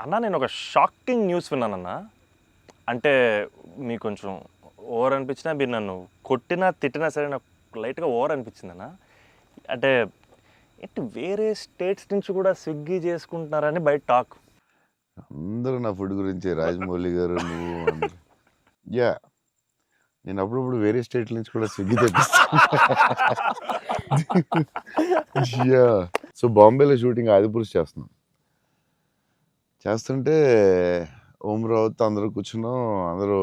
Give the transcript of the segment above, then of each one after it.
అన్న నేను ఒక షాకింగ్ న్యూస్ విన్నానన్న. అంటే మీకు కొంచెం ఓవర్ అనిపించినా, మీరు నన్ను కొట్టినా తిట్టినా సరే నాకు లైట్గా ఓవర్ అనిపించిందన్న. అంటే ఏంటి వేరే స్టేట్స్ నుంచి కూడా స్విగ్గీ చేసుకుంటున్నారని బయట టాక్. అందరూ నా ఫుడ్ గురించి రాజమౌళి గారు నువ్వు అందరూ. యా నేను అప్పుడప్పుడు వేరే స్టేట్ నుంచి కూడా స్విగ్గీ తెప్పిస్తాను. యా సో బాంబేలో షూటింగ్ ఆదిపురుష్ చేస్తుంటే ఓం రావుతో అందరూ కూర్చున్నాం. అందరూ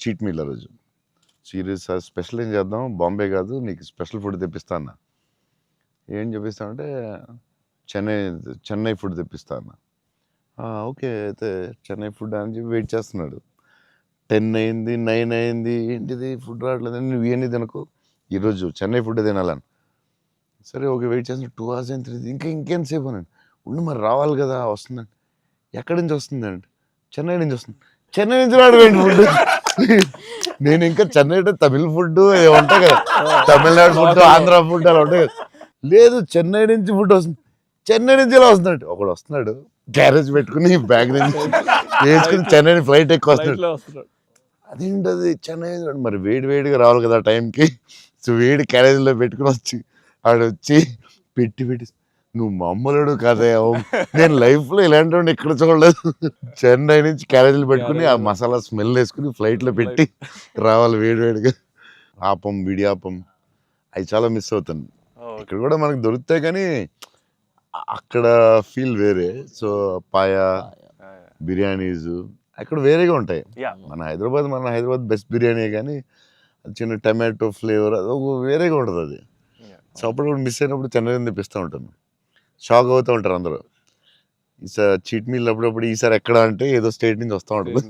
చీట్ మీల్ ఆ రోజు సీరియస్ స్పెషల్ ఏం చేద్దాం, బాంబే కాదు నీకు స్పెషల్ ఫుడ్ తెప్పిస్తా అన్న. ఏం చెప్పిస్తానంటే చెన్నై ఫుడ్ తెప్పిస్తా అన్న. ఓకే అయితే చెన్నై ఫుడ్ అని చెప్పి వెయిట్ చేస్తున్నాడు. 10 అయింది, 9 అయింది, ఏంటిది ఫుడ్ రావట్లేదు, నువ్వు ఇవన్నీ తినకు, ఈరోజు చెన్నై ఫుడ్ తినాలని. సరే ఓకే వెయిట్ చేస్తున్నా. 2 hours అయింది, ఇంకేంతసేపు అనండి. ఉండి మరి రావాలి కదా, వస్తుందండి. ఎక్కడి నుంచి వస్తుందండి? చెన్నై నుంచి వస్తుంది. చెన్నై నుంచి రావడం ఫుడ్. నేను ఇంకా చెన్నై అంటే తమిళ ఫుడ్ ఉంటాయి కదా, తమిళనాడు ఫుడ్, ఆంధ్ర ఫుడ్ అలా ఉంటాయి కదా. లేదు చెన్నై నుంచి ఫుడ్ వస్తుంది. చెన్నై నుంచి ఇలా వస్తున్నాడు. ఒకడు వస్తున్నాడు క్యారేజ్ పెట్టుకుని బ్యాగ్ నుంచి వేసుకుని చెన్నై ఫ్లైట్ ఎక్కువ వస్తున్నాడు. అదేంటది చెన్నై మరి వేడిగా రావాలి కదా టైంకి. సో వేడి క్యారేజ్లో పెట్టుకుని వచ్చి ఆడొచ్చి పెట్టి నువ్వు మామూలుడు కదా, నేను లైఫ్లో ఇలాంటి వాడిని ఎక్కడ చూడలేదు. చెన్నై నుంచి క్యారేజీలు పెట్టుకుని ఆ మసాలా స్మెల్ వేసుకుని ఫ్లైట్లో పెట్టి రావాలి వేడిగా. ఆపం విడియాపం అవి చాలా మిస్ అవుతాను. ఇక్కడ కూడా మనకు దొరుకుతాయి కానీ అక్కడ ఫీల్ వేరే. సో పాయా బిర్యానీస్ అక్కడ వేరేగా ఉంటాయి. మన హైదరాబాద్ బెస్ట్ బిర్యానీ, కానీ చిన్న టమాటో ఫ్లేవర్ అది ఒక వేరేగా ఉంటుంది అది. సో అప్పుడు మిస్ అయినప్పుడు చెన్నై తెప్పిస్తూ ఉంటాను. షాక్ అవుతూ ఉంటారు అందరూ. ఈసారి చీట్ మీల్ అప్పుడప్పుడు ఈసారి ఎక్కడ అంటే ఏదో స్టేట్ నుంచి వస్తూ ఉంటుంది.